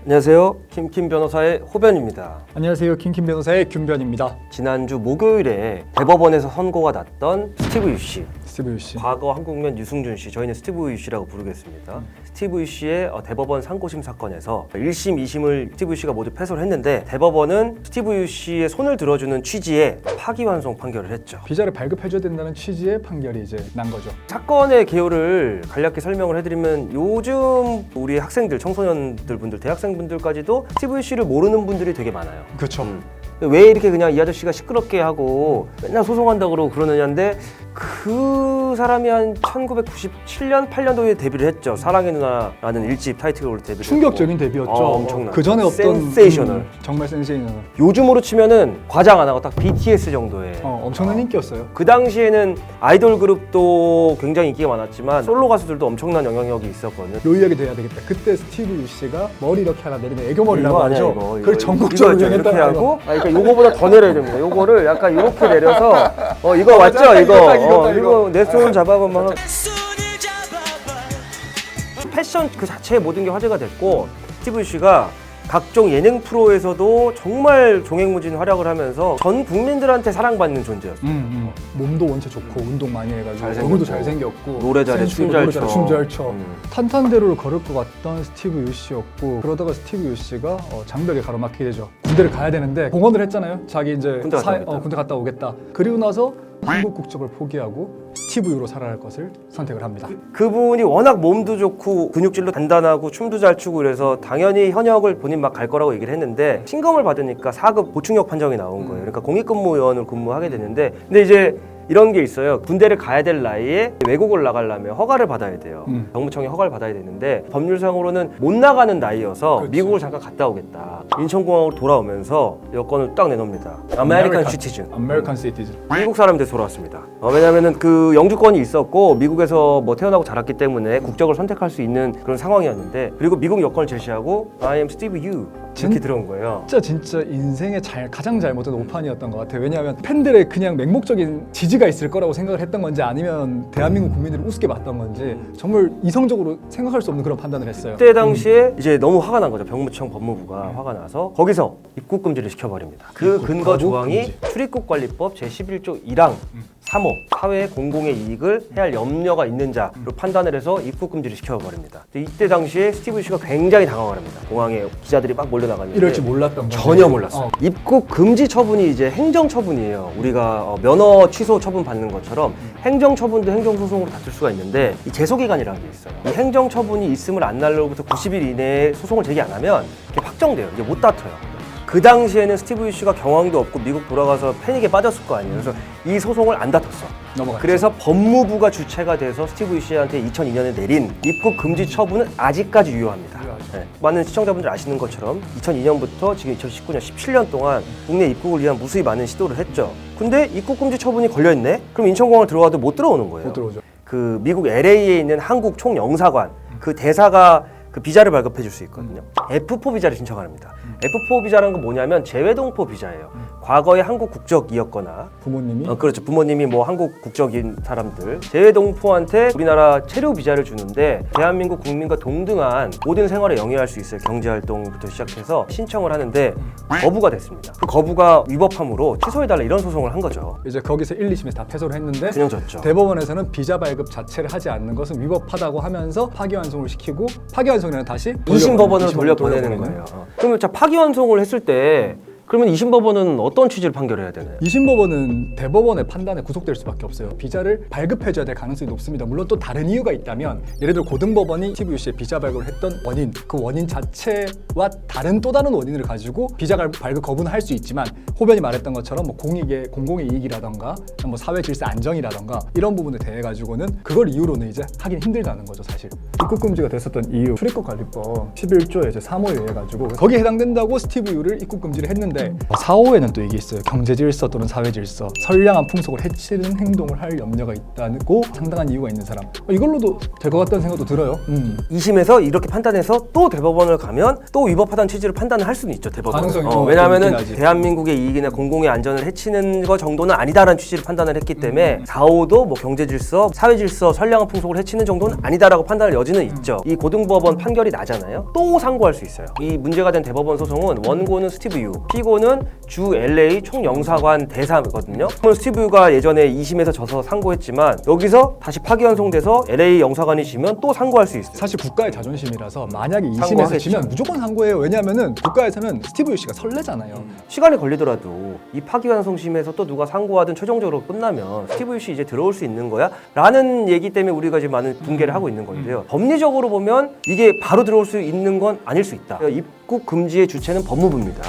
안녕하세요. 김 변호사의 호변입니다. 안녕하세요. 김 변호사의 균변입니다. 지난주 목요일에 대법원에서 선고가 났던 스티브 유씨. 스티브 유씨. 과거 한국면 유승준 씨, 저희는 스티브 유씨라고 부르겠습니다. 스티브 유씨의 대법원 상고심 사건에서 1심, 2심을 스티브 유씨가 모두 패소를 했는데 대법원은 스티브 유씨의 손을 들어주는 취지의 파기환송 판결을 했죠. 비자를 발급해줘야 된다는 취지의 판결이 이제 난 거죠. 사건의 개요를 간략히 설명을 해드리면 요즘 우리 학생들, 청소년들 분들, 대학생분들까지도 스티브 유씨를 모르는 분들이 되게 많아요. 그렇죠. 왜 이렇게 그냥 이 아저씨가 시끄럽게 하고 맨날 소송한다고 그러고 그러느냐인데 그 사람이 한 1997년, 8년도에 데뷔를 했죠. 사랑의 누나라는 1집 타이틀곡으로 데뷔를 충격적인 데뷔였죠. 엄청나. 그 전에 어떤 센세이셔널. 정말 센세이셔널. 요즘으로 치면은 과장 안 하고 딱 BTS 정도의 엄청난 인기였어요. 그 당시에는 아이돌 그룹도 굉장히 인기가 많았지만 솔로 가수들도 엄청난 영향력이 있었거든요. 요 이야기 돼야 되겠다. 그때 스티브 유씨가 머리 이렇게 하나 내리면 애교머리라고 하죠. 이거. 그걸 전국적으로 이거 이렇게 유행했다는 하고 그러니까 요거보다 더 내려야 됩니다. 요거를 약간 이렇게 내려서 이거 맞죠? 이거 내 손을 잡아보면 패션 그 자체의 모든 게 화제가 됐고 스티브 유씨가 각종 예능 프로에서도 정말 종횡무진 활약을 하면서 전 국민들한테 사랑받는 존재였어요. 몸도 원체 좋고 운동 많이 해가지고 잘생겼고, 얼굴도 잘생겼고 노래 잘해, 춤 잘 춰. 춤 잘 춰. 탄탄대로를 걸을 것 같던 스티브 유씨였고 그러다가 스티브 유씨가 장벽에 가로막히게 되죠. 군대를 가야 되는데 공언을 했잖아요. 자기 이제 군대 갔다 오겠다. 그리고 나서 한국 국적을 포기하고 스티브 유로 살아갈 것을 선택을 합니다. 그분이 워낙 몸도 좋고 근육질도 단단하고 춤도 잘 추고 그래서 당연히 현역을 본인 막 갈 거라고 얘기를 했는데 신검을 받으니까 4급 보충역 판정이 나온 거예요. 그러니까 공익근무원을 근무하게 됐는데 근데 이제 이런 게 있어요. 군대를 가야 될 나이에 외국을 나가려면 허가를 받아야 돼요. 병무청에 허가를 받아야 되는데 법률상으로는 못 나가는 나이여서 그렇죠. 미국을 잠깐 갔다 오겠다. 인천공항으로 돌아오면서 여권을 딱 내놓습니다. 아메리칸 시티즌. 아메리칸 시티즌. 미국 사람이 돼서 돌아왔습니다. 왜냐하면 그 영주권이 있었고 미국에서 뭐 태어나고 자랐기 때문에 국적을 선택할 수 있는 그런 상황이었는데 그리고 미국 여권을 제시하고 I am Steve Yu 이렇게 들어온 거예요. 진짜 인생의 가장 잘못된 오판이었던 것 같아요. 왜냐하면 팬들의 그냥 맹목적인 지지가 있을 거라고 생각을 했던 건지 아니면 대한민국 국민들이 우습게 봤던 건지 정말 이성적으로 생각할 수 없는 그런 판단을 했어요. 그때 당시에 이제 너무 화가 난 거죠. 병무청 법무부가 화가 나서 거기서 입국 금지를 시켜버립니다. 그 근거 조항이 출입국관리법 제11조 1항 3호 사회의 공공의 이익을 해할 염려가 있는 자로 판단을 해서 입국 금지를 시켜버립니다. 이때 당시에 스티브 유씨가 굉장히 당황을 합니다. 공항에 기자들이 막 몰려나가는데 이럴 줄 몰랐던 거죠. 전혀 몰랐어요. 입국 금지 처분이 이제 행정 처분이에요. 우리가 면허 취소 처분 받는 것처럼 행정 처분도 행정 소송으로 다툴 수가 있는데 이 제소 기간이라는 게 있어요. 이 행정 처분이 있음을 안 날로부터 90일 이내에 소송을 제기 안 하면 이게 확정돼요. 이제 못 다퉈요. 그 당시에는 스티브 유씨가 경황도 없고 미국 돌아가서 패닉에 빠졌을 거 아니에요. 그래서 이 소송을 안 다퉜어. 넘어갔죠. 그래서 법무부가 주체가 돼서 스티브 유씨한테 2002년에 내린 입국 금지 처분은 아직까지 유효합니다. 네. 많은 시청자분들 아시는 것처럼 2002년부터 지금 2019년 17년 동안 국내 입국을 위한 무수히 많은 시도를 했죠. 근데 입국 금지 처분이 걸려있네? 그럼 인천공항을 들어와도 못 들어오는 거예요. 못 들어오죠. 그 미국 LA에 있는 한국 총영사관 그 대사가 그 비자를 발급해 줄 수 있거든요. F4 비자를 신청합니다. F4 비자라는 건 뭐냐면 재외동포 비자예요. 과거에 한국 국적이었거나 부모님이 그렇죠. 부모님이 뭐 한국 국적인 사람들 재외동포한테 우리나라 체류 비자를 주는데 대한민국 국민과 동등한 모든 생활에 영위할 수 있어요. 경제활동부터 시작해서 신청을 하는데 거부가 됐습니다. 그 거부가 위법함으로 취소해달라 이런 소송을 한 거죠. 이제 거기서 1, 2심에서 다 패소를 했는데 그냥 졌죠. 대법원에서는 비자 발급 자체를 하지 않는 것은 위법하다고 하면서 파기환송을 시키고 파기환송이라는 다시 2심 법원으로 돌려보내는 거예요. 그러면 자 파기환송을 했을 때 그러면 2심 법원은 어떤 취지를 판결해야 되나요? 2심 법원은 대법원의 판단에 구속될 수밖에 없어요. 비자를 발급해줘야 될 가능성이 높습니다. 물론 또 다른 이유가 있다면 예를 들어 고등법원이 스티브 유씨의 비자 발급을 했던 원인 그 원인 자체와 또 다른 원인을 가지고 비자 발급 거부는 할 수 있지만 호변이 말했던 것처럼 뭐 공공의 이익이라던가 뭐 사회 질서 안정이라던가 이런 부분에 대해 가지고는 그걸 이유로는 이제 하긴 힘들다는 거죠. 사실 입국 금지가 됐었던 이유 출입국관리법 11조의 이제 3호에 의해 가지고 거기에 해당된다고 스티브 유를 입국 금지를 했는데 하는데 4호에는 또 이게 있어요. 경제 질서 또는 사회 질서, 선량한 풍속을 해치는 행동을 할 염려가 있다고 상당한 이유가 있는 사람. 이걸로도 될 것 같다는 생각도 들어요. 2심에서 이렇게 판단해서 또 대법원을 가면 또 위법하다는 취지로 판단을 할 수는 있죠, 대법원은. 가능성이 좀 왜냐하면은 있긴 하지. 대한민국의 이익이나 공공의 안전을 해치는 거 정도는 아니다라는 취지로 판단을 했기 때문에 4호도 뭐 경제 질서, 사회 질서, 선량한 풍속을 해치는 정도는 아니다라고 판단할 여지는 있죠. 이 고등법원 판결이 나잖아요. 또 상고할 수 있어요. 이 문제가 된 대법원 소송은 원고는 스티브 유, 피고는 주 LA 총영사관 대사거든요. 그러면 스티브 유가 예전에 2심에서 져서 상고했지만 여기서 다시 파기환송돼서 LA 영사관이 지면 또 상고할 수 있어요. 사실 국가의 자존심이라서 만약에 2심에서 상고하겠죠. 지면 무조건 상고해요. 왜냐하면은 국가에서는 스티브 유 씨가 설레잖아요. 시간이 걸리더라도 이 파기환송심에서 또 누가 상고하든 최종적으로 끝나면 스티브 유 씨 이제 들어올 수 있는 거야? 라는 얘기 때문에 우리가 지금 많은 붕괴를 하고 있는 건데요. 법리적으로 보면 이게 바로 들어올 수 있는 건 아닐 수 있다. 입국 금지의 주체는 법무부입니다.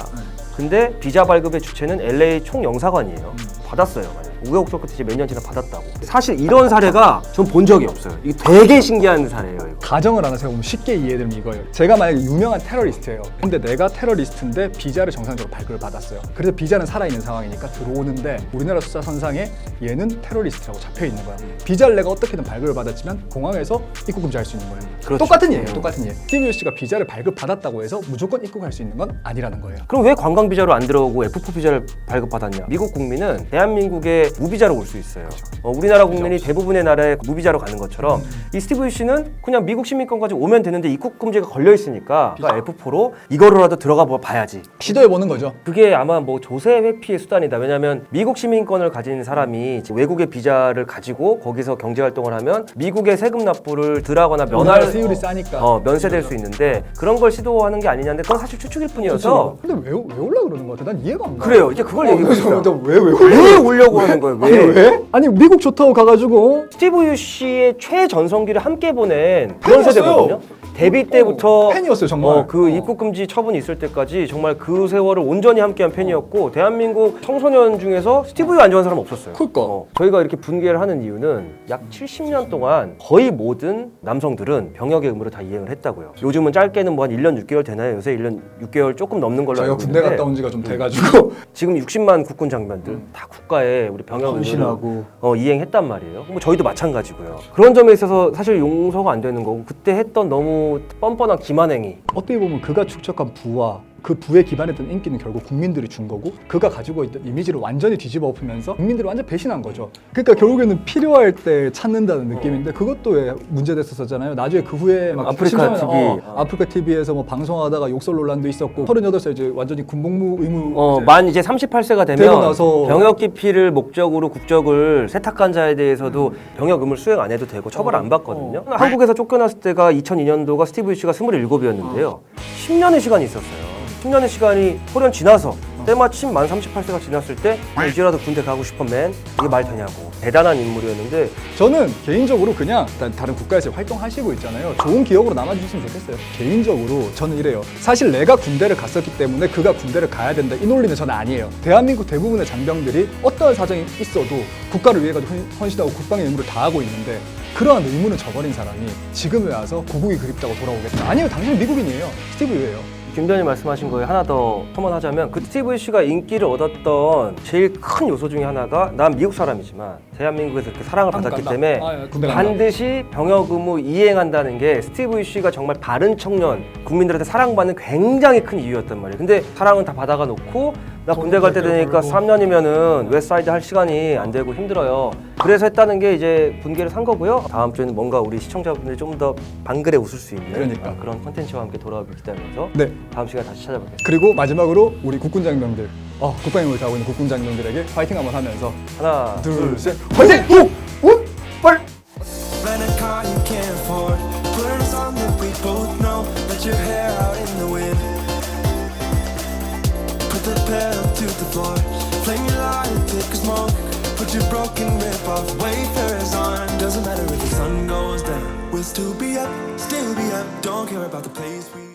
근데 비자 발급의 주체는 LA 총영사관이에요. 받았어요. 우여곡절 끝에 이제 몇 년 지나 받았다고. 사실 이런 사례가 전 본 적이 없어요. 이게 되게 신기한 사례예요. 이거. 가정을 하나 세우면 쉽게 이해되면 이거예요. 제가 만약에 유명한 테러리스트예요. 근데 내가 테러리스트인데 비자를 정상적으로 발급을 받았어요. 그래서 비자는 살아있는 상황이니까 들어오는데 우리나라 수사선상에 얘는 테러리스트라고 잡혀있는 거야. 비자를 내가 어떻게든 발급을 받았지만 공항에서 입국 금지할 수 있는 거예요. 그렇죠. 똑같은 예예요. 똑같은 예. 스티브 유 씨가 비자를 발급받았다고 해서 무조건 입국할 수 있는 건 아니라는 거예요. 그럼 왜 관광 비자로 안 들어오고 F4 비자를 발급받았냐? 미국 국민은 대한민국에 무비자로 올 수 있어요. 우리나라 국민이 대부분의 나라에 무비자로 가는 것처럼 이 스티브 유 씨는 그냥 미국 시민권 가지고 오면 되는데 입국 금지가 걸려 있으니까 F4로 이거로라도 들어가 봐야지. 시도해 보는 거죠. 그게 아마 뭐 조세 회피의 수단이다. 왜냐하면 미국 시민권을 가진 사람이 외국의 비자를 가지고 거기서 경제 활동을 하면 미국의 세금 납부를 덜하거나 우리나라 세율이 싸니까 면세될 수 있는데 그런 걸 시도하는 게 아니냐는데 그건 사실 추측일 뿐이어서. 근데 왜 올라 그러는 거 같아? 난 이해가 안 가. 그래요. 이제 그걸 얘기해 봅시다. 왜 왜 오려고 하는 거예요? 왜? 아니 미국 좋다고 가가지고 스티브 유 씨의 최전성기를 함께 보낸 그런 팬이었어요. 세대거든요. 데뷔 때부터 팬이었어요 정말. 그 입국 금지 처분이 있을 때까지 정말 그 세월을 온전히 함께한 팬이었고 대한민국 청소년 중에서 스티브 유 안 좋아하는 사람 없었어요. 그러니까. 저희가 이렇게 분개를 하는 이유는 약 70년 동안 거의 모든 남성들은 병역의 의무를 다 이행을 했다고요. 요즘은 짧게는 뭐 한 1년 6개월 되나요? 요새 1년 6개월 조금 넘는 걸로 저희가 알고 군대 있는데 갔다 온 지가 좀 돼가지고 지금 60만 국군 장병들 다 국가에 우리 병역 의무를 헌신하고. 이행했단 말이에요. 뭐 저희도 마찬가지고요. 그런 점에 있어서 사실 용서가 안 되는 거고 그때 했던 너무 뻔뻔한 기만행위. 어떻게 보면 그가 축적한 부와 그 부에 기반했던 인기는 결국 국민들이 준 거고 그가 가지고 있던 이미지를 완전히 뒤집어 엎으면서 국민들을 완전 배신한 거죠. 그러니까 결국에는 필요할 때 찾는다는 느낌인데 그것도 왜 문제됐었잖아요. 나중에 그 후에 막 아프리카 TV. 아프리카 TV에서 뭐 방송하다가 욕설 논란도 있었고 38살 이제 완전히 군복무 의무 만 이제 38세가 되면 되고 나서 병역 기피를 목적으로 국적을 세탁한 자에 대해서도 병역 의무를 수행 안 해도 되고 처벌 안 받거든요. 한국에서 쫓겨났을 때가 2002년도가 스티브 유 씨가 27이었는데요. 10년의 시간이 있었어요. 10년의 시간이 호련 지나서 때마침 만 38세가 지났을 때 이제라도 군대 가고 싶어 맨 이게 말 되냐고. 대단한 인물이었는데 저는 개인적으로 그냥 다른 국가에서 활동하시고 있잖아요. 좋은 기억으로 남아주셨으면 좋겠어요. 개인적으로 저는 이래요. 사실 내가 군대를 갔었기 때문에 그가 군대를 가야 된다 이 논리는 저는 아니에요. 대한민국 대부분의 장병들이 어떠한 사정이 있어도 국가를 위해 가지고 헌신하고 국방의 의무를 다하고 있는데 그러한 의무는 저버린 사람이 지금에 와서 고국이 그립다고 돌아오겠다. 아니요, 당신은 미국인이에요. 스티브 유예요. 김대현이 말씀하신 거에 하나 더 첨언하자면 그 스티브 유 씨가 인기를 얻었던 제일 큰 요소 중에 하나가 난 미국 사람이지만 대한민국에서 이렇게 사랑을 받았기 때문에 반드시 병역 의무 이행한다는 게 스티브 유 씨가 정말 바른 청년 국민들한테 사랑받는 굉장히 큰 이유였단 말이에요. 근데 사랑은 다 받아가 놓고 나 군대 갈 때 되니까 3년이면은 웨스트사이드 할 시간이 안 되고 힘들어요. 그래서 했다는 게 이제 분개를 산 거고요. 다음 주에는 뭔가 우리 시청자분들이 좀 더 방글에 웃을 수 있는 그러니까. 그런 콘텐츠와 함께 돌아오길 기다리면서 네. 다음 시간에 다시 찾아뵙겠습니다. 그리고 마지막으로 우리 국군 장병들, 국방의 힘을 다하고 있는 국군 장병들에게 파이팅 한번 하면서 하나, 둘, 셋, 파이팅! 빨리! Rent a car you can't afford. Put on a song that we both know. Let your hair out in the wind. Put the pedal to the floor. Flame your light thick as smoke. Put your broken rip off. Wafers on. Doesn't matter if the sun goes down. We'll still be up, still be up. Don't care about the place we